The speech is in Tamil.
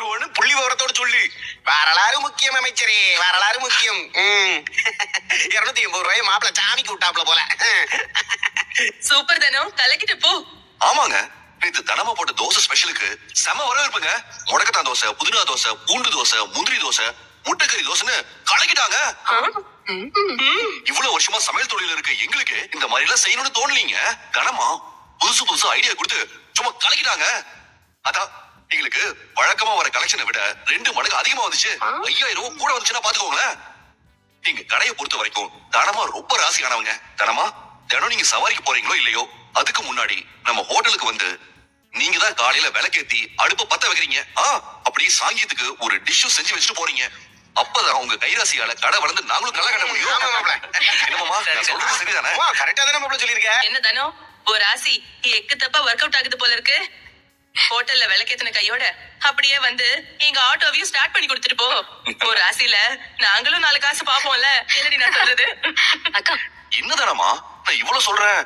கொடுத்துருவோன்னு புள்ளி விவரத்தோட சொல்லு. வரலாறு முக்கியம் அமைச்சரே, வரலாறு முக்கியம். 280 ரூபாய் மாப்பிள்ள சாமிக்கு விட்டாப்ல போல. சூப்பர் தனம், கலக்கிட்டு போ. ஆமாங்க, நேத்து தனமா போட்ட தோசை ஸ்பெஷலுக்கு செம வரவேற்புங்க. முடக்கத்தான் தோசை, புதினா தோசை, பூண்டு தோசை, முந்திரி தோசை, முட்டைக்கறி தோசைன்னு கலக்கிட்டாங்க. இவ்வளவு வருஷமா சமையல் தொழில இருக்க எங்களுக்கு இந்த மாதிரி எல்லாம் செய்யணும்னு தோணலீங்க. தனமா புதுசு புதுசு ஐடியா கொடுத்து சும்மா கலக்கிட்டாங்க. அதான் எங்களுக்கு வழக்கமா வர கலெக்ஷனை விட 2 மடங்கு அதிகமா வந்துச்சு. 5000 ரூபாய் கூட வந்துச்சுன்னா பாத்துக்கோங்களேன். நீங்க கடையை பொறுத்த வரைக்கும் தனமா ரொம்ப ராசியானவங்க. தனமா தினம் நீங்க சவாரிக்கு போறீங்களோ இல்லையோ, அதுக்கு முன்னாடி நம்ம ஹோட்டலுக்கு வந்து நீங்க தான் காலையில விளக்கேத்தி அடுப்ப பத்த வைக்கிறீங்க. அப்படி சாங்கியத்துக்கு ஒரு டிஷ்ஷும் செஞ்சு வச்சுட்டு போறீங்க. அப்பதான் உங்க கைராசியால கடை வளர்ந்து நாங்களும் கள்ள கட்ட முடியும். என்னமாமா, நான் சொல்றது சரிதானே? கரெக்டா தானே மாப்பிள்ள சொல்லியிருக்க. என்ன தனம், ஒரு ராசி எக்கு தப்பா ஒர்க் அவுட் ஆகுது போல இருக்கு. ஹோட்டல்ல விளக்கேத்தின கையோட அப்படியே வந்து எங்க ஆட்டோவையும் ஸ்டார்ட் பண்ணி கொடுத்துட்டு போ. ஒரு ராசியில நாங்களும் 4 காசு பாப்போம்ல. என்னடி நான் சொல்றது? என்னதானமா நான் இவ்வளவு சொல்றேன்?